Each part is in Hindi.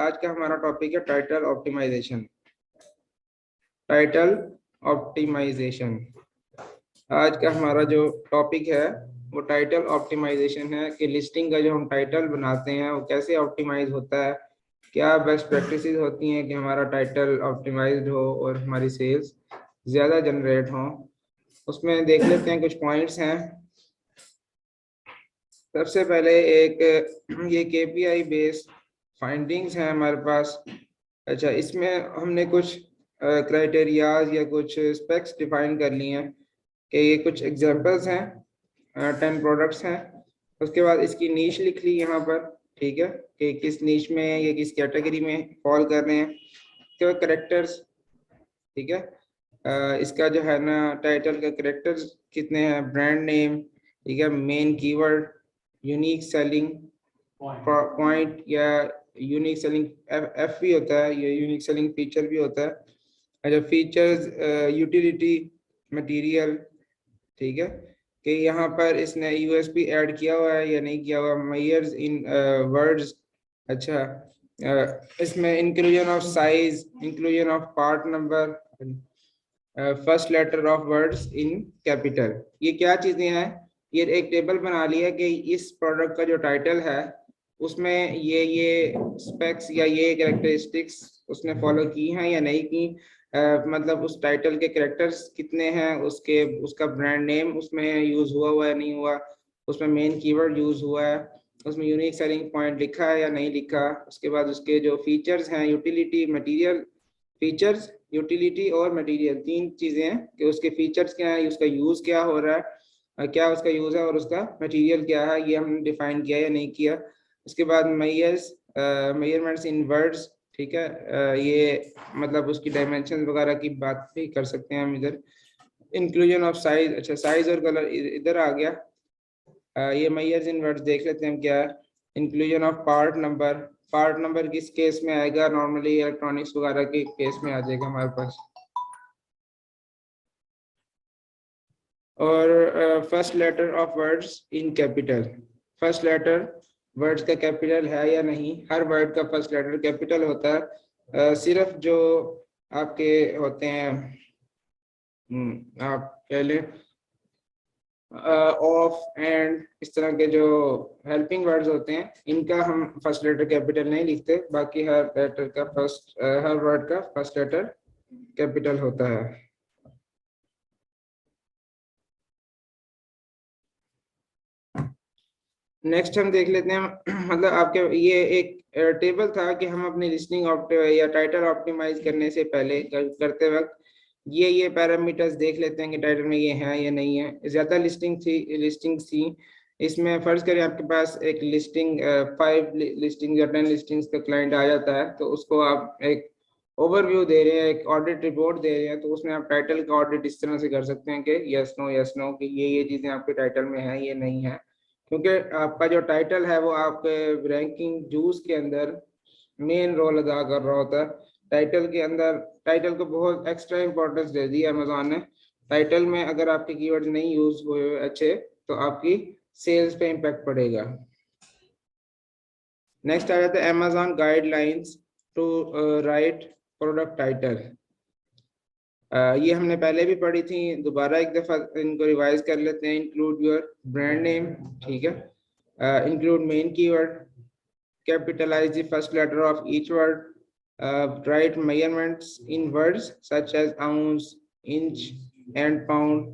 आज का हमारा टॉपिक है टाइटल ऑप्टिमाइजेशन। टाइटल ऑप्टिमाइजेशन आज का हमारा जो टॉपिक है वो टाइटल ऑप्टिमाइजेशन है कि लिस्टिंग का जो हम टाइटल बनाते हैं वो कैसे ऑप्टिमाइज होता है, क्या बेस्ट प्रैक्टिसेस होती हैं कि हमारा टाइटल ऑप्टिमाइज्ड हो और हमारी सेल्स ज़्यादा जनरेट हों। उसमें देख लेते हैं, कुछ पॉइंट्स हैं। सबसे पहले एक ये KPI बेस्ड फाइंडिंग्स हैं हमारे पास। अच्छा, इसमें हमने कुछ क्राइटेरियाज या कुछ स्पेक्स डिफाइन कर लिए हैं कि ये कुछ एग्जांपल्स हैं, 10 प्रोडक्ट्स हैं। उसके बाद इसकी नीश लिख ली यहाँ पर, ठीक है, कि किस नीश में या किस कैटेगरी में फॉल कर रहे हैं। उसके बाद करेक्टर्स, ठीक है, इसका जो है ना टाइटल का करेक्टर्स कितने हैं, ब्रांड नेम, ठीक है, main keyword, unique selling point या यूनिक सेलिंग एफ भी होता है, ये यूनिक सेलिंग फीचर भी होता है। अच्छा, फीचर्स, यूटिलिटी, मटेरियल, ठीक है, कि यहाँ पर इसने यूएसपी ऐड किया हुआ है या नहीं किया हुआ, मेयर्स इन वर्ड्स। अच्छा, इसमें inclusion of size, inclusion of part number, first letter of words in capital. ये क्या चीजें हैं, ये एक टेबल बना लिया कि इस प्रोडक्ट का जो टाइटल है उसमें ये स्पेक्स या ये कैरेक्टरिस्टिक्स उसने फॉलो की हैं या नहीं की। मतलब उस टाइटल के कैरेक्टर्स कितने हैं, उसका ब्रांड नेम उसमें यूज हुआ है नहीं हुआ, उसमें मेन कीवर्ड यूज हुआ है, उसमें यूनिक सेलिंग पॉइंट लिखा है या नहीं लिखा। उसके बाद उसके जो फीचर्स हैं, यूटिलिटी, मटेरियल, फीचर्स, यूटिलिटी और मटेरियल, तीन चीजें हैं कि उसके फीचर्स क्या है, उसका यूज क्या हो रहा है, क्या उसका यूज है, और उसका मटेरियल क्या है, ये हमने डिफाइन किया या नहीं किया। उसके बाद मेजरमेंट्स इन वर्ड्स, ठीक है, ये मतलब उसकी डायमेंशन वगैरह की बात भी कर सकते हैं हम इधर। इंक्लूजन ऑफ साइज, अच्छा साइज और कलर इधर आ गया। ये मेजर्स इन वर्ड्स देख लेते हैं क्या है। Inclusion of part number, part number किस केस में आएगा, नॉर्मली इलेक्ट्रॉनिक्स वगैरह के केस में आ जाएगा हमारे पास। और first letter of words in capital, first letter words का कैपिटल है या नहीं। हर वर्ड का फर्स्ट लेटर कैपिटल होता है, सिर्फ जो आपके होते हैं, आप पहले ऑफ एंड इस तरह के जो हेल्पिंग वर्ड्स होते हैं इनका हम फर्स्ट लेटर कैपिटल नहीं लिखते, बाकी हर वर्ड का फर्स्ट लेटर कैपिटल होता है। नेक्स्ट हम देख लेते हैं मतलब आपके ये एक टेबल था कि हम अपनी लिस्टिंग या टाइटल ऑप्टिमाइज करने से पहले करते वक्त ये पैरामीटर्स देख लेते हैं कि टाइटल में ये है या नहीं है। ज्यादा लिस्टिंग थी इसमें। फर्ज करें आपके पास एक लिस्टिंग 5 लिस्टिंग या 10 लिस्टिंग्स का क्लाइंट आ जाता है, तो उसको आप एक ओवरव्यू दे रहे हैं, एक ऑडिट रिपोर्ट दे रहे हैं, तो उसमें आप टाइटल का ऑडिट इस तरह से कर सकते हैं कि यस नो कि ये चीजें आपके टाइटल में है, ये नहीं है। क्योंकि आपका जो टाइटल है वो आपके रैंकिंग जूस के अंदर मेन रोल अदा कर रहा होता है। टाइटल के अंदर, टाइटल को बहुत एक्स्ट्रा इंपॉर्टेंस दे दी है अमेजोन ने। टाइटल में अगर आपके कीवर्ड्स नहीं यूज हुए अच्छे तो आपकी सेल्स पे इम्पैक्ट पड़ेगा। नेक्स्ट आ जाता है Amazon guidelines to write product title. ये हमने पहले भी पढ़ी थी, दोबारा एक दफा इनको रिवाइज कर लेते हैं। इंक्लूड योर ब्रांड नेम, ठीक है, include main keyword, capitalize the first letter of each word, write measurements in words such as ounce, inch and pound।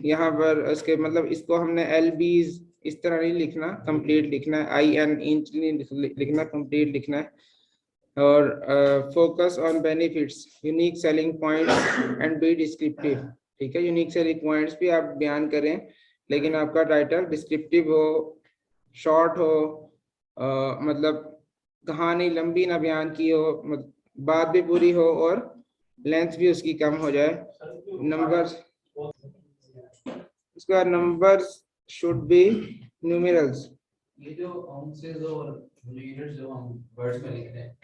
यहाँ पर इसके मतलब इसको हमने LBs इस तरह नहीं लिखना, कंप्लीट लिखना है। IN इंच नहीं लिखना, कंप्लीट लिखना है। और focus on benefits, unique selling points and be descriptive, ठीक है। यूनिक सेलिंग पॉइंट्स भी आप बयान करें लेकिन आपका टाइटल डिस्क्रिप्टिव हो, शॉर्ट हो, मतलब कहानी लंबी ना बयान की हो, बात भी पूरी हो और लेंथ भी उसकी कम हो जाए। नंबर्स, उसका नंबर्स शुड बी न्यूमेरल्स। ये जो आउंसेस और यूनिट्स जो हम वर्ड्स में लिख रहे हैं,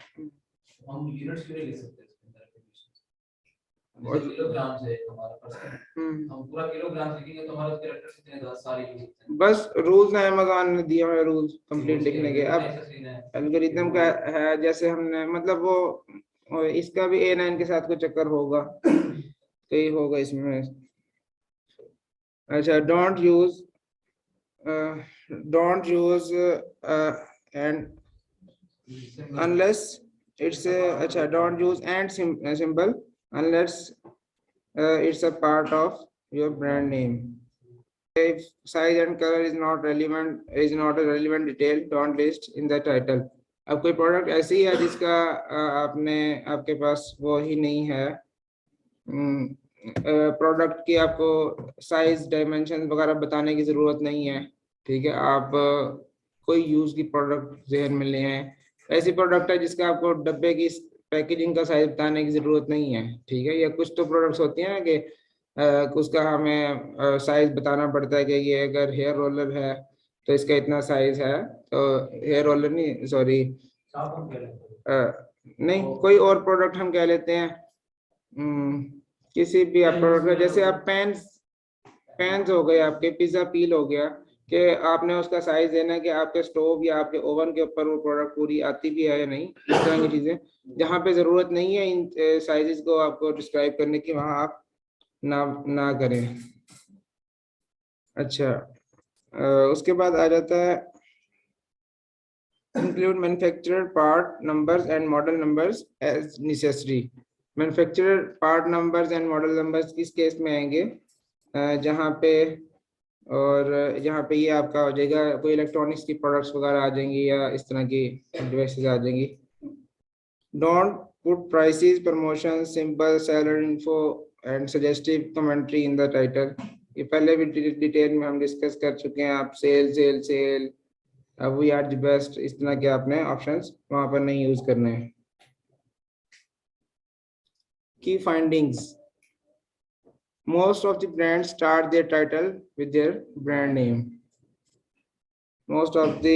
हम यूनिट्स क्यों नहीं लिख सकते इसके अंदर? जैसे किलोग्राम से हमारा पर्सन, हम्म, हम पूरा किलोग्राम लिखेंगे तो हमारे कैरेक्टर्स इतने ज्यादा सारे यूज होते हैं। बस रूल्स है अमेज़न ने दिए हुए रूल्स कंप्लीट उसके लिखने के। अंदर ना अब ऐसा सीन है एल्गोरिथम का है जैसे हमने मतलब वो इसका भी A9 के साथ कोई चक्कर होगा, कहीं होगा इसमें। अच्छा, don't use and symbol. unless it's a अच्छा don't use and symbol unless it's a part of your brand name. If size and color is not a relevant detail, don't list in the title. अब कोई प्रोडक्ट ऐसी है जिसका आपने आपके पास वो ही नहीं है, प्रोडक्ट की आपको साइज डायमेंशन वगैरह बताने की जरूरत नहीं है, ठीक है। आप कोई यूज की प्रोडक्ट जहन में ले आए, ऐसी प्रोडक्ट है जिसका आपको डब्बे की पैकेजिंग का साइज बताने की जरूरत नहीं है, ठीक है। या कुछ तो प्रोडक्ट्स होती हैं ना कि उसका हमें साइज बताना पड़ता है कि ये अगर हेयर रोलर है तो इसका इतना साइज है, तो हेयर रोलर नहीं, सॉरी, साबुन कह लेते हैं। नहीं कोई और प्रोडक्ट हम कह लेते हैं, किसी भी आप प्रोडक्ट, जैसे आप पेन्स पेन्स हो गए, आपके पिज्जा पील हो गया, कि आपने उसका साइज देना है कि आपके स्टोव या आपके ओवन के ऊपर वो प्रोडक्ट पूरी आती भी है या नहीं, इस तरह की चीजें जहाँ पे जरूरत नहीं है इन साइजेस को आपको डिस्क्राइब करने की, वहां आप ना ना करें। अच्छा, उसके बाद आ जाता है include manufacturer part numbers and model numbers as necessary. Manufacturer part numbers and model numbers किस केस में आएंगे, जहाँ पे, और यहाँ पे ये आपका हो जाएगा कोई इलेक्ट्रॉनिक्स की प्रोडक्ट्स वगैरह आ जाएंगी या इस तरह की डिवाइसेस आ जाएंगी। Don't put prices, promotion, simple seller info and suggestive commentary in the title. ये पहले भी डिटेल में हम डिस्कस कर चुके हैं। आप सेल सेल सेल, अब वी आर द बेस्ट, इस तरह के आपने ऑप्शंस वहां पर नहीं यूज करने हैं। की findings, most of the brands start their title with their brand name. most of the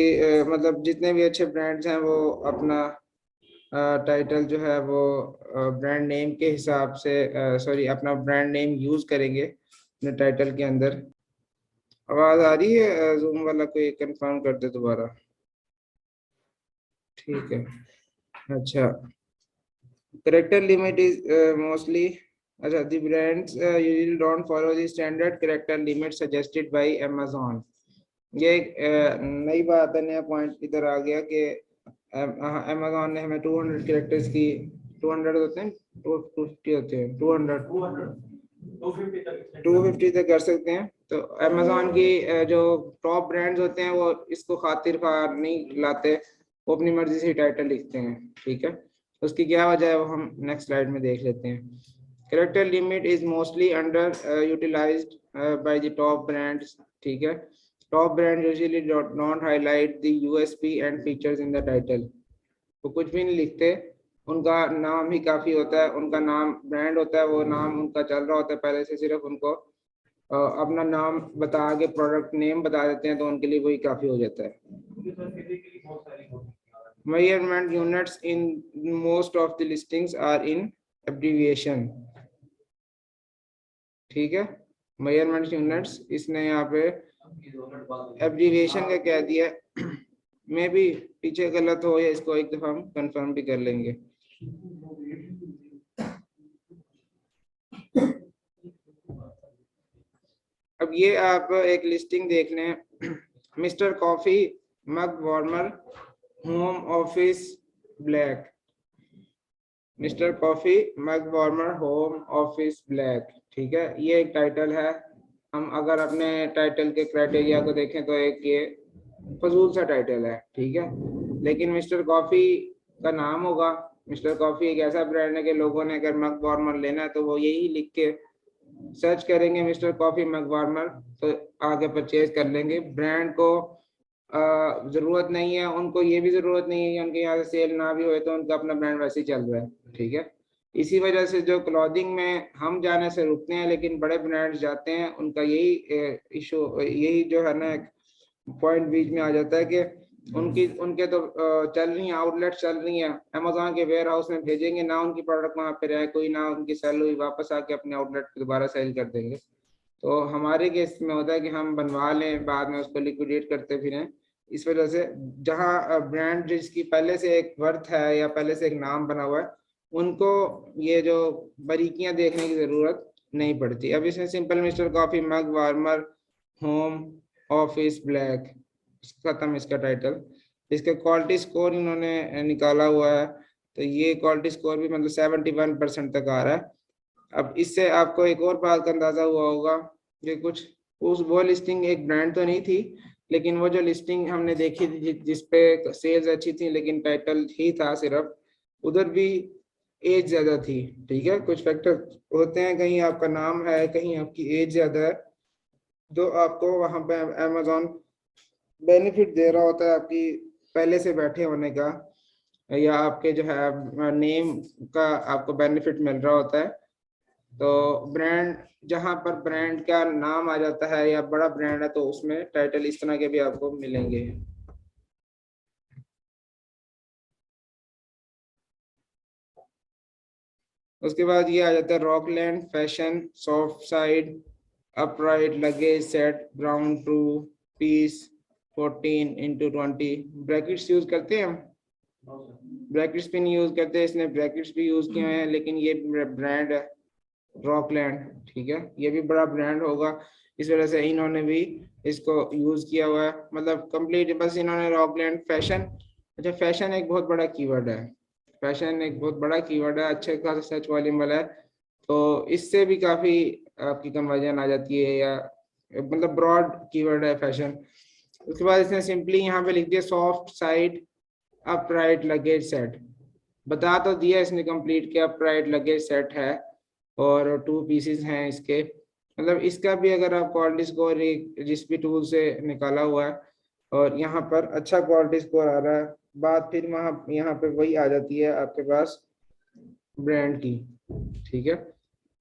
मतलब जितने भी अच्छे ब्रांड्स हैं वो अपना टाइटल जो है वो ब्रांड नेम के हिसाब से, सॉरी, अपना ब्रांड नेम यूज करेंगे अपने टाइटल के अंदर। आवाज आ रही है? जूम वाला कोई कंफर्म कर दे दोबारा, ठीक है। अच्छा, character limit is mostly, अच्छा, the brands usually don't follow the standard character limit suggested by Amazon. ये एक नई बात है, नया पॉइंट इधर आ गया कि अमेजोन ने हमें 200 कैरेक्टर्स की, 200 होते हैं, 250 होते हैं, 250 तक कर सकते हैं। तो अमेजोन की जो टॉप ब्रांड्स होते हैं वो इसको खातिर खार नहीं लाते, वो अपनी मर्जी से टाइटल लिखते हैं, ठीक है। उसकी क्या वजह है वो हम नेक्स्ट स्लाइड में देख लेते हैं। Character limit is mostly under utilised by the top brands, ठीक है। Top brand usually don't highlight the USP and features in the title. वो कुछ भी नहीं लिखते, उनका नाम ही काफी होता है, उनका नाम ब्रांड होता है, वो नाम उनका चल रहा होता है पहले से, सिर्फ उनको अपना नाम बता के प्रोडक्ट नेम बता देते हैं, तो उनके लिए वही काफी हो जाता है। Measurement units in most of the listings are in abbreviation, ठीक है। मेजरमेंट यूनिट्स इसने यहाँ पे एब्रीविएशन का कह दिया, मे भी पीछे गलत हो, या इसको एक दफा हम कंफर्म भी कर लेंगे। अब ये आप एक लिस्टिंग देख लें, mister coffee mug warmer home office black, mister coffee mug warmer home office black, ठीक है। ये एक टाइटल है। हम अगर अपने टाइटल के क्राइटेरिया को देखें तो एक ये फजूल सा टाइटल है, ठीक है। लेकिन मिस्टर कॉफी का नाम होगा, मिस्टर कॉफी एक ऐसा ब्रांड है कि लोगों ने अगर मग वार्मर लेना है तो वो यही लिख के सर्च करेंगे मिस्टर कॉफी मग वार्मर, तो आगे परचेज कर लेंगे। ब्रांड को जरूरत नहीं है, उनको ये भी जरूरत नहीं है कि उनके यहाँ से सेल ना भी हो तो उनका अपना ब्रांड वैसे ही चल रहा है, ठीक है। इसी वजह से जो क्लॉथिंग में हम जाने से रुकते हैं लेकिन बड़े ब्रांड्स जाते हैं, उनका यही इशू, यही जो है ना पॉइंट बीच में आ जाता है कि उनके तो चल रही हैं, आउटलेट चल रही हैं, अमेजोन के वेयर हाउस में भेजेंगे ना, उनकी प्रोडक्ट वहाँ पे रहे कोई ना, उनकी सेल हुई वापस आके अपने आउटलेट पे दोबारा सेल कर देंगे। तो हमारे केस में होता है कि हम बनवा लें, बाद में उसको लिक्विडेट करते फिरें। इस वजह से जहाँ ब्रांड जिसकी पहले से एक वर्थ है या पहले से एक नाम बना हुआ है, उनको ये जो बारीकियां देखने की जरूरत नहीं पड़ती। अब इसमें simple mister coffee mug warmer home office black, खत्म इसका टाइटल। इसका क्वालिटी स्कोर इन्होंने निकाला हुआ है, तो ये क्वालिटी स्कोर भी मतलब 71% तक आ रहा है। अब इससे आपको एक और बात का अंदाजा हुआ होगा कि कुछ वो लिस्टिंग एक ब्रांड तो नहीं थी, लेकिन वो जो लिस्टिंग हमने देखी थी जिसपे सेल्स अच्छी थी लेकिन टाइटल ही था सिर्फ, उधर भी एज ज्यादा थी। ठीक है, कुछ फैक्टर होते हैं, कहीं आपका नाम है, कहीं आपकी एज ज्यादा है, जो आपको वहां पे अमेजोन बेनिफिट दे रहा होता है आपकी पहले से बैठे होने का, या आपके जो है नेम का आपको बेनिफिट मिल रहा होता है। तो ब्रांड, जहां पर ब्रांड का नाम आ जाता है या बड़ा ब्रांड है, तो उसमें टाइटल इस तरह के भी आपको मिलेंगे। उसके बाद ये आ जाता है Rockland fashion soft side upright luggage set brown two piece 14x20 brackets use करते हैं हम, ब्रैकेट्स भी नहीं यूज करते, इसने ब्रैकेट्स भी यूज किए हैं, लेकिन ये ब्रांड है रॉकलैंड। ठीक है, ये भी बड़ा ब्रांड होगा, इस वजह से इन्होंने भी इसको यूज किया हुआ है, मतलब कंप्लीट बस इन्होंने रॉकलैंड फैशन। अच्छा, फैशन एक बहुत बड़ा कीवर्ड है, फैशन एक बहुत बड़ा कीवर्ड है, अच्छे खासा सर्च वॉल्यूम वाला है, तो इससे भी काफी आपकी कन्वर्जन आ जाती है, या मतलब ब्रॉड कीवर्ड है फैशन। उसके बाद इसने सिंपली यहाँ पे लिख दिया soft side upright luggage set, बता तो दिया इसने कंप्लीट के अपराइट लगेज सेट है और 2 पीसेस हैं इसके। मतलब इसका भी अगर आप क्वालिटी स्कोर जिस भी टूल से निकाला हुआ है और यहाँ पर अच्छा क्वालिटी स्कोर आ रहा है, बात फिर वहाँ यहाँ पे वही आ जाती है आपके पास ब्रांड की। ठीक है,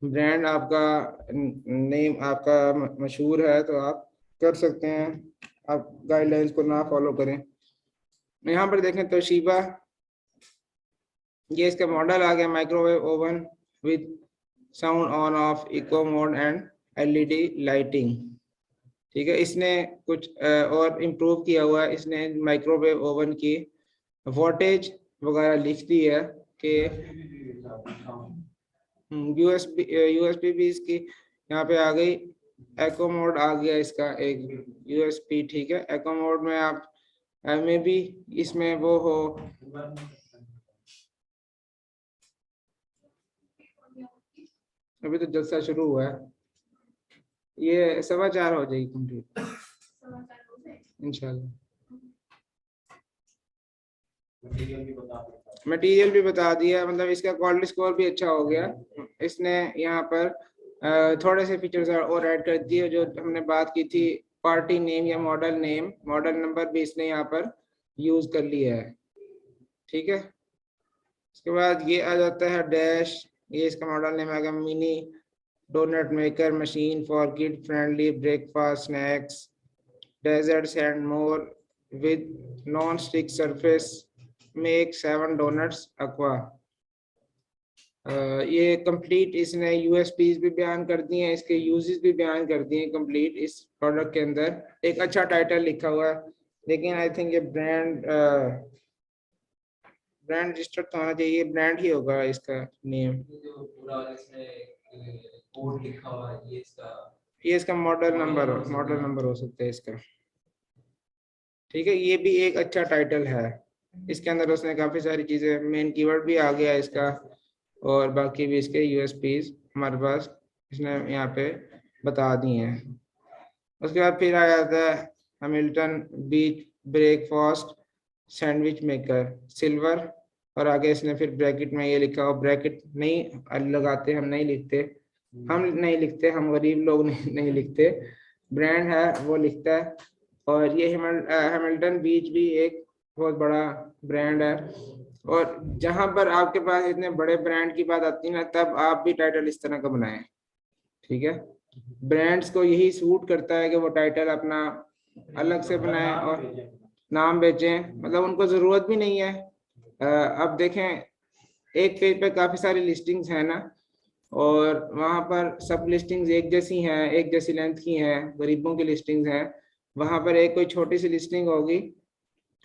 ब्रांड आपका नेम आपका मशहूर है तो आप कर सकते हैं, आप गाइडलाइंस को ना फॉलो करें। यहाँ पर देखें तोशिबा, ये इसका मॉडल आ गया microwave oven with sound on off eco mode and LED lighting. ठीक है, इसने कुछ और इम्प्रूव किया हुआ है, इसने माइक्रोवेव ओवन की वोल्टेज वगैरह लिख दी है कि यूएसपी भी इसकी यहाँ पे आ गई, एको मोड आ गया इसका एक यूएसपी। ठीक है, एको मोड में आप में भी इसमें वो हो, अभी तो जलसा शुरू हुआ है, ये 4:15 हो जाएगी कंप्लीट इंशाल्लाह। मटेरियल भी बता दिया, मतलब इसका क्वालिटी स्कोर भी अच्छा हो गया। इसने यहाँ पर थोड़े से फीचर्स और ऐड कर दिए, जो हमने बात की थी पार्टी नेम या मॉडल नंबर भी इसने यहाँ पर यूज कर लिया है। ठीक है, उसके बाद ये आ जाता है डैश, ये इसका मॉडल नेम आएगा mini donut maker machine for kid friendly breakfast snacks desserts and more with non stick surface make 7 donuts aqua. ये कंप्लीट इसने यूएसपीज भी बयान कर दिए हैं, इसके यूजेस भी बयान कर दिए हैं कंप्लीट इस प्रोडक्ट के अंदर। एक अच्छा टाइटल लिखा हुआ है, लेकिन आई थिंक ये ब्रांड रजिस्टर्ड तो होना चाहिए, ब्रांड ही होगा इसका नेम। जो पूरा इसमें कोड लिखा हुआ है ये इसका मॉडल नंबर हो सकता है इसका। ठीक है, ये भी एक अच्छा टाइटल है, इसके अंदर उसने काफी सारी चीजें, मेन कीवर्ड भी आ गया इसका, और बाकी भी इसके यूएसपीज हमारे पास इसने यहाँ पे बता दिए हैं। उसके बाद फिर आ जाता है हैमिल्टन बीच ब्रेकफास्ट सैंडविच मेकर सिल्वर, और आगे इसने फिर ब्रैकेट में ये लिखा हो, ब्रैकेट नहीं लगाते, हम नहीं लिखते, हम गरीब लोग नहीं लिखते, ब्रांड है वो लिखता है। और ये हैमिल्टन बीच भी एक बहुत बड़ा ब्रांड है, और जहां पर आपके पास इतने बड़े ब्रांड की बात आती है ना, तब आप भी टाइटल इस तरह का बनाएं। ठीक है, ब्रांड्स को यही सूट करता है कि वो टाइटल अपना अलग से बनाए, और नाम बेचें, मतलब उनको ज़रूरत भी नहीं है। अब देखें एक पेज पे काफ़ी सारी लिस्टिंग्स हैं ना, और वहाँ पर सब लिस्टिंग्स एक जैसी हैं, एक जैसी लेंथ की हैं, गरीबों की लिस्टिंग्स हैं। वहाँ पर एक कोई छोटी सी लिस्टिंग होगी,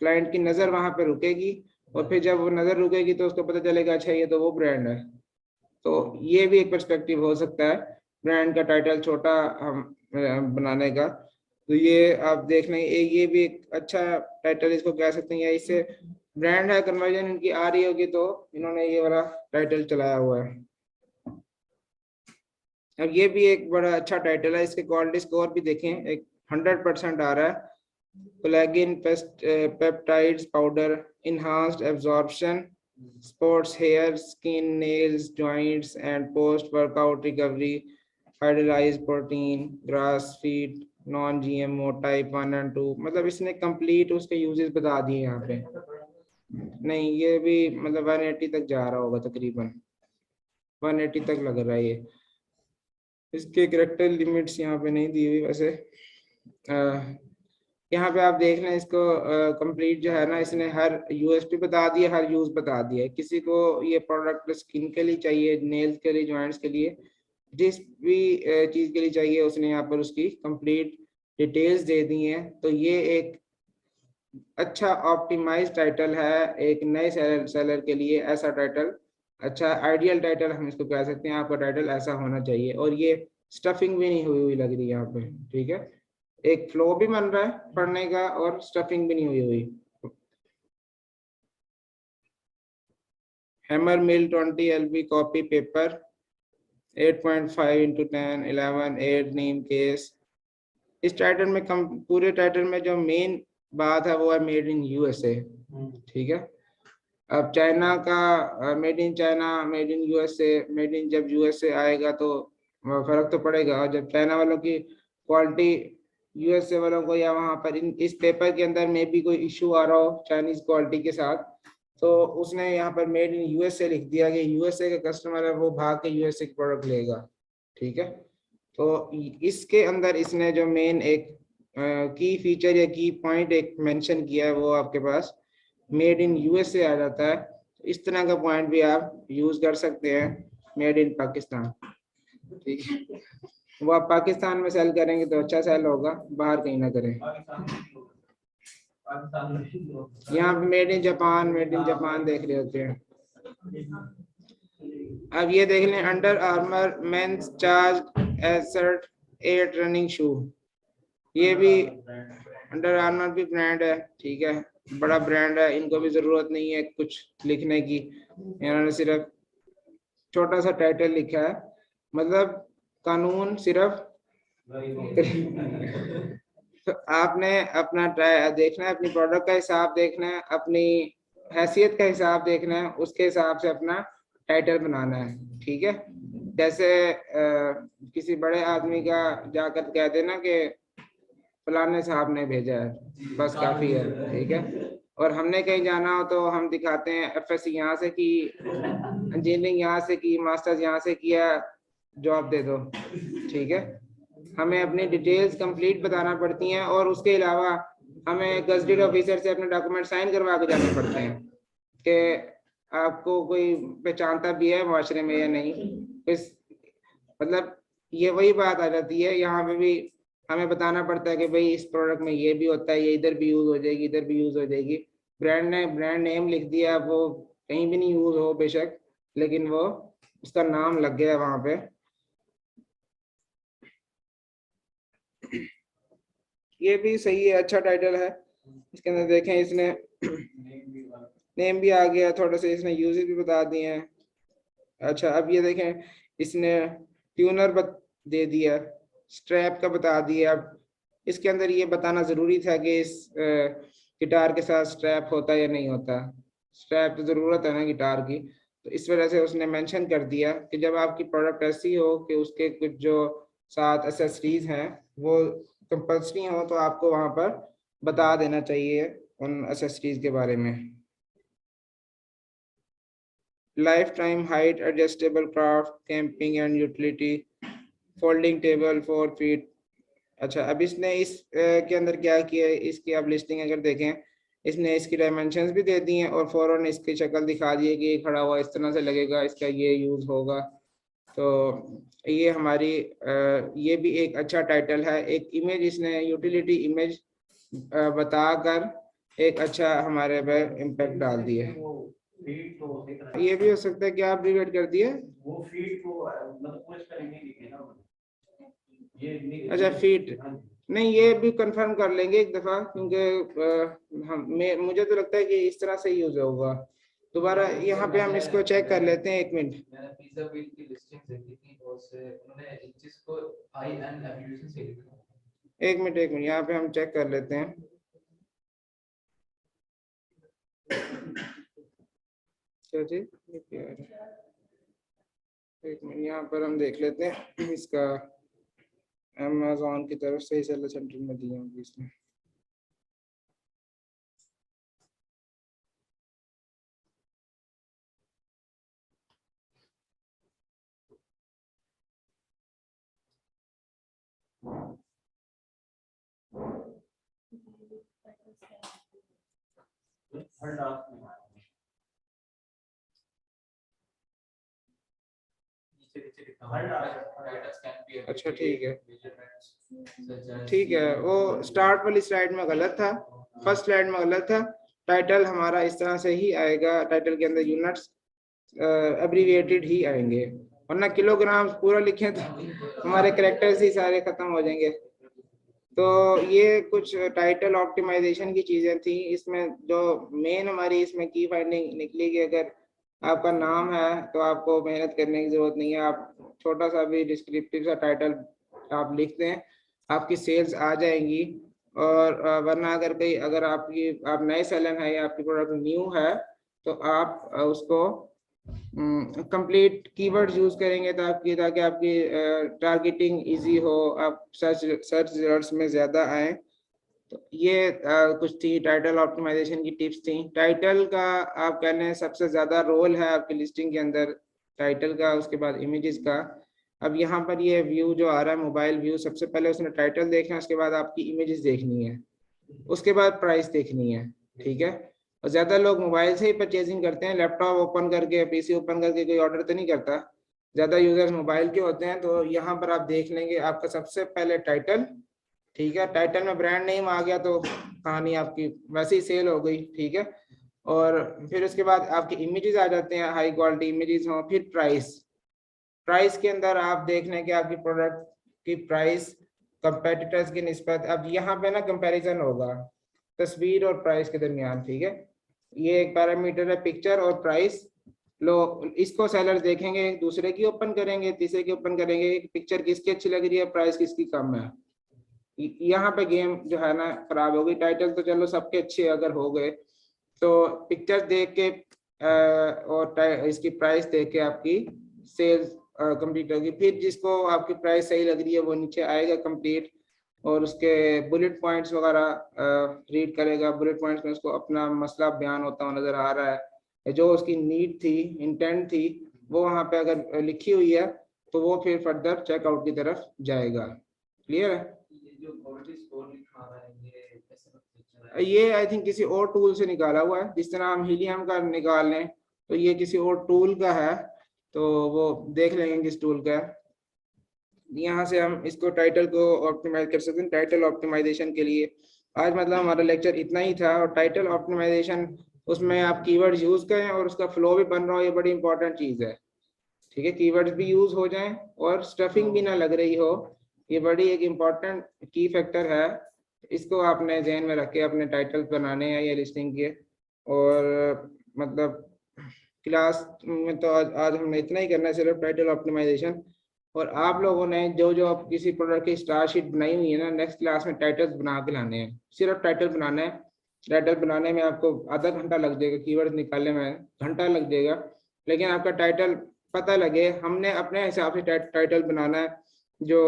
क्लाइंट की नज़र वहाँ पर रुकेगी, और फिर जब वो नज़र रुकेगी तो उसको पता चलेगा अच्छा ये तो वो ब्रांड है। तो ये भी एक पर्सपेक्टिव हो सकता है ब्रांड का टाइटल छोटा हम बनाने का। तो ये आप देख लें, ये भी एक अच्छा टाइटल इसको कह सकते हैं, या इससे ब्रांड है कन्वर्जन इनकी आ रही होगी तो इन्होंने ये वाला टाइटल चलाया हुआ है। अब ये भी एक बड़ा अच्छा टाइटल है, इसके क्वालिटी स्कोर भी देखें, एक 100% आ रहा है। Collagen peptides powder, enhanced absorption, sports hair, skin, nails, joints and post workout recovery, hydrolyzed protein, grass feed, non GMO type 1 और 2, मतलब इसने कंप्लीट उसके यूजेस बता दिए यहाँ पे। नहीं ये भी मतलब 180 तक जा रहा होगा, तकरीबन 180 तक लग रहा है ये। इसके करेक्टर लिमिट्स यहाँ पे नहीं दी हुई वैसे। यहाँ पे आप देख लें इसको कंप्लीट जो है ना, इसने हर यूएसपी बता दिया, हर यूज बता दिया है। किसी को ये प्रोडक्ट स्किन के लिए चाहिए, नेल्स के लिए, जॉइंट्स के लिए, जिस भी चीज के लिए चाहिए उसने यहाँ पर उसकी कंप्लीट डिटेल्स दे दी हैं। तो ये एक अच्छा ऑप्टिमाइज टाइटल है एक नए सेलर के लिए। ऐसा टाइटल अच्छा आइडियल टाइटल हम इसको कह सकते हैं, आपका टाइटल ऐसा होना चाहिए। और ये स्टफिंग भी नहीं हुई हुई लग रही है यहाँ पे, ठीक है, एक फ्लो भी बन रहा है पढ़ने का और स्टफिंग भी नहीं हुई हुई। Hammer mill 20 LB copy paper, 8.5 into 10 11 8 name case. इस टाइटल में कम, पूरे टाइटल में जो मेन बात है वो है मेड इन यूएसए, ठीक है। अब चाइना का made in China, made in USA, made in जब यूएसए आएगा तो फर्क तो पड़ेगा। और जब चाइना वालों की क्वालिटी यूएसए वालों को, या वहाँ पर इस पेपर के अंदर में भी कोई इशू आ रहा हो चाइनीज क्वालिटी के साथ, तो उसने यहाँ पर मेड इन यूएसए लिख दिया कि यूएसए का कस्टमर है वो भाग के यूएसए की प्रोडक्ट लेगा, ठीक है। तो इसके अंदर इसने जो मेन एक की फीचर या की पॉइंट एक मेंशन किया है वो आपके पास मेड इन यूएसए आ जाता है। इस तरह का पॉइंट भी आप यूज कर सकते हैं, मेड इन पाकिस्तान, ठीक है। वो आप पाकिस्तान में सेल करेंगे तो अच्छा सेल होगा, बाहर कहीं ना करें। यहाँ पे made in Japan, made in Japan देख रहे होते हैं। अब ये देख लें, Under Armour men's charge Assert 8 running shoe. ये भी अंडर आर्मर भी ब्रांड है, ठीक है, बड़ा ब्रांड है, इनको भी जरूरत नहीं है कुछ लिखने की, इन्होंने सिर्फ छोटा सा टाइटल लिखा है, मतलब कानून सिर्फ तो आपने अपना देखना है, अपनी प्रोडक्ट का हिसाब देखना है, अपनी हैसियत का हिसाब देखना है, उसके हिसाब से अपना टाइटल बनाना है, ठीक है। जैसे किसी बड़े आदमी का जाकर कह देना कि फलाने साहब ने भेजा है, बस काफी है, ठीक है। और हमने कहीं जाना हो तो हम दिखाते हैं FSC यहाँ से की, इंजीनियरिंग यहाँ से की, मास्टर्स यहाँ से किया, जॉब दे दो, ठीक है। हमें अपनी डिटेल्स कंप्लीट बताना पड़ती हैं, और उसके अलावा हमें गजटेड ऑफिसर से अपने डॉक्यूमेंट साइन करवा के जाने पड़ते हैं कि आपको कोई पहचानता भी है माशरे में या नहीं। इस मतलब ये वही बात आ जाती है, यहाँ पे भी हमें बताना पड़ता है कि भाई इस प्रोडक्ट में ये भी होता है, ये इधर भी यूज हो जाएगी, इधर भी यूज हो जाएगी। ब्रांड नेम लिख दिया, वो कहीं भी नहीं यूज हो बेशक, लेकिन वो उसका नाम लग गया वहां पे। ये भी सही है, अच्छा टाइटल है। इसके अंदर देखें, इसने नेम भी आ गया, थोड़ा सा इसने यूजेस भी बता दिए हैं। अच्छा अब ये देखें, इसने ट्यूनर दे दिया, स्ट्रैप का बता दिया। अब इसके अंदर ये बताना जरूरी था कि इस गिटार के साथ स्ट्रैप होता है या नहीं होता। स्ट्रैप तो जरूरत है ना गिटार की, तो इस वजह से उसने मेंशन कर दिया कि जब आपकी प्रोडक्ट ऐसी हो कि उसके कुछ जो साथ एसेसरीज हैं वो कंपल्सरी हो, तो आपको वहां पर बता देना चाहिए उन एसेसरीज के बारे में। Life time height adjustable craft camping and utility, folding table 4 feet. अच्छा अब इसने इस के अंदर क्या किया है, इसकी आप लिस्टिंग अगर देखें, इसने इसकी डायमेंशंस भी दे दी हैं और फौरन इसकी शक्ल दिखा दी है कि ये खड़ा हुआ इस तरह से लगेगा, इसका ये यूज़ होगा। तो ये हमारी ये भी एक अच्छा टाइटल है। एक इमेज इसने यूटिलिटी इमेज बताकर एक अच्छा हमारे पे इम्पैक्ट डाल दिया। ये भी हो सकता है कि आप रिवेट कर दिए। वो फीड को मतलब पुश करेंगे नहीं ना, ये अच्छा फीट नहीं, ये भी कंफर्म कर लेंगे एक दफा, क्योंकि मुझे तो लगता है कि इस तरह से यूज होगा। दोबारा यहाँ पे हम इसको चेक कर लेते हैं, 1 मिनट। मैंने पिज्जा बिल की लिस्टिंग देखी थी और से उन्होंने इंचेस को आई एंड एब्रिविएशन से लिखा है। 1 मिनट यहाँ पे हम चेक कर लेते हैं। क्या जी, ये क्या है? 1 मिनट यहाँ पर हम देख लेते हैं इसका अमेज़न की तरफ से सेलर सेंटर में दिया होगी इसने। अच्छा ठीक है, ठीक है। वो स्टार्ट वाली स्लाइड में गलत था, फर्स्ट स्लाइड में गलत था। टाइटल हमारा इस तरह से ही आएगा, टाइटल के अंदर यूनिट्स एब्रीविएटेड ही आएंगे, वरना किलोग्राम पूरा लिखें तो हमारे कैरेक्टर्स ही सारे खत्म हो जाएंगे। तो ये कुछ टाइटल ऑप्टिमाइजेशन की चीजें थी। इसमें जो मेन हमारी इसमें की फाइंडिंग निकली कि अगर आपका नाम है तो आपको मेहनत करने की जरूरत नहीं है, आप छोटा सा भी डिस्क्रिप्टिव सा टाइटल आप लिखते हैं, आपकी सेल्स आ जाएंगी। और वरना अगर आप नए सेलर है या आपकी प्रोडक्ट न्यू है तो आप उसको कंप्लीट कीवर्ड्स यूज करेंगे ताकि आपकी टारगेटिंग इजी हो, आप सर्च रिजल्ट्स में ज़्यादा आए। तो ये कुछ थी टाइटल ऑप्टिमाइजेशन की टिप्स थी। टाइटल का आप कह लें सबसे ज़्यादा रोल है आपकी लिस्टिंग के अंदर, टाइटल का, उसके बाद इमेजेस का। अब यहाँ पर ये व्यू जो आ रहा है मोबाइल व्यू, सबसे पहले उसने टाइटल देखना है, उसके बाद आपकी इमेजेस देखनी है, उसके बाद प्राइस देखनी है, ठीक है। और ज्यादा लोग मोबाइल से ही परचेजिंग करते हैं, लैपटॉप ओपन करके पीसी ओपन करके कोई ऑर्डर तो नहीं करता, ज्यादा यूजर्स मोबाइल के होते हैं। तो यहाँ पर आप देख लेंगे आपका सबसे पहले टाइटल, ठीक है। टाइटल में ब्रांड नेम आ गया तो कहानी आपकी वैसे ही सेल हो गई, ठीक है। और फिर उसके बाद आपकी इमेजेस आ जाते हैं, हाई क्वालिटी इमेजेस हों। फिर प्राइस, प्राइस के अंदर आप देख लें कि आपकी प्रोडक्ट की प्राइस कंपेटिटर्स की निस्बत, अब यहाँ पे ना कंपैरिजन होगा तस्वीर और प्राइस के दरमियान, ठीक है। ये एक पैरामीटर है, पिक्चर और प्राइस। लो इसको सेलर्स देखेंगे, दूसरे की ओपन करेंगे, तीसरे की ओपन करेंगे, पिक्चर किसकी अच्छी लग रही है, प्राइस किसकी कम है। यहाँ पे गेम जो है ना खराब हो गई। टाइटल तो चलो सबके अच्छे अगर हो गए, तो पिक्चर देख के और इसकी प्राइस देख के आपकी सेल्स कंप्लीट होगी। फिर जिसको आपकी प्राइस सही लग रही है वो नीचे आएगा कंप्लीट, और उसके बुलेट पॉइंट्स वगैरह रीड करेगा। बुलेट पॉइंट्स में उसको अपना मसला बयान होता हुआ नजर आ रहा है, जो उसकी नीड थी, इंटेंट थी, वो वहाँ पे अगर लिखी हुई है तो वो फिर फर्दर चेकआउट की तरफ जाएगा। क्लियर है? ये आई थिंक किसी और टूल से निकाला हुआ है, जिस तरह हम हीलियम का निकाल लें तो ये किसी और टूल का है, तो वो देख लेंगे किस टूल का है। यहाँ से हम इसको टाइटल को ऑप्टिमाइज कर सकते हैं। टाइटल ऑप्टिमाइजेशन के लिए आज मतलब हमारा लेक्चर इतना ही था। और टाइटल ऑप्टिमाइजेशन, उसमें आप कीवर्ड्स यूज करें और उसका फ्लो भी बन रहा हो, ये बड़ी इंपॉर्टेंट चीज है, ठीक है। कीवर्ड्स भी यूज हो जाएं और स्टफिंग भी ना लग रही हो, ये बड़ी एक इम्पॉर्टेंट की फैक्टर है। इसको आपने ध्यान में रख के अपने टाइटल बनाने हैं या लिस्टिंग के। और मतलब क्लास में तो आज हमने इतना ही करना है, सिर्फ टाइटल ऑप्टिमाइजेशन। और आप लोगों ने जो आप किसी प्रोडक्ट की स्टार शीट बनाई हुई है ना, नेक्स्ट क्लास में टाइटल्स बना के लाने हैं, सिर्फ टाइटल बनाना है। टाइटल बनाने में आपको आधा घंटा लग जाएगा, कीवर्ड निकालने में घंटा लग जाएगा, लेकिन आपका टाइटल पता लगे। हमने अपने हिसाब से टाइटल बनाना है, जो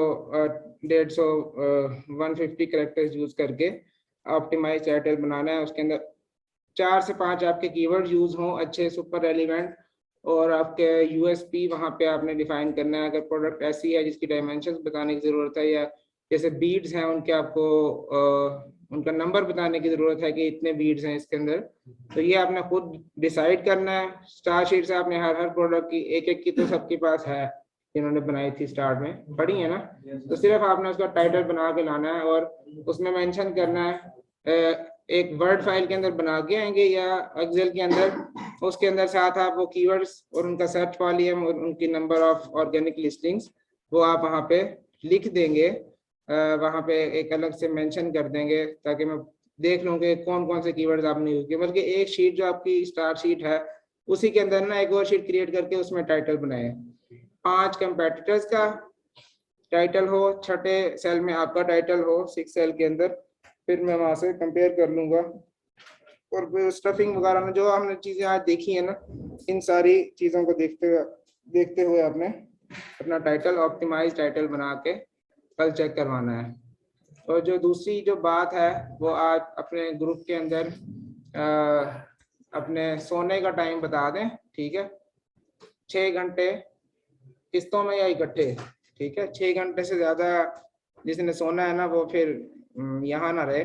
150 करेक्टर्स यूज करके ऑप्टिमाइज टाइटल बनाना है। उसके अंदर 4 से 5 आपके कीवर्ड यूज हों अच्छे, सुपर रेलिवेंट, और आपके यूएसपी वहाँ पे आपने डिफाइन करना है। अगर प्रोडक्ट ऐसी है जिसकी डायमेंशंस बताने की ज़रूरत है, या जैसे बीड्स हैं उनके आपको उनका नंबर बताने की जरूरत है कि इतने बीड्स हैं इसके अंदर। तो ये आपने खुद डिसाइड करना है। स्टार शीट से आपने हर प्रोडक्ट की एक एक की तो सबके पास है, इन्होंने बनाई थी स्टार्ट में, पढ़ी है ना। तो सिर्फ आपने उसका टाइटल बना के लाना है और उसमें मेंशन करना है, एक वर्ड फाइल के अंदर बना के आएंगे या एक्सेल के अंदर, उसके अंदर साथ आप वो कीवर्ड्स और उनका सर्च वॉल्यूम और उनकी नंबर ऑफ ऑर्गेनिक लिस्टिंग्स वो आप वहाँ पे लिख देंगे, वहाँ पे एक अलग से मेंशन कर देंगे ताकि मैं देख लूँ कि कौन कौन से कीवर्ड्स आपने यूज किए। बल्कि एक शीट जो आपकी स्टार शीट है उसी के अंदर ना एक और शीट क्रिएट करके उसमें टाइटल बनाए, 5 कंपेटिटर्स का टाइटल हो, छठे सेल में आपका टाइटल हो 6 सेल के अंदर, फिर मैं वहां से कंपेयर कर लूंगा। और फिर स्टफिंग वगैरह में जो हमने चीजें आज देखी है ना, इन सारी चीजों को देखते हुए आपने अपना टाइटल ऑप्टिमाइज टाइटल बना के कल चेक करवाना है। और जो दूसरी जो बात है वो आज अपने ग्रुप के अंदर अपने सोने का टाइम बता दें, ठीक है। 6 घंटे किस्तों में या इकट्ठे, ठीक है। 6 घंटे से ज्यादा जिसने सोना है ना वो फिर यहाँ ना रहे।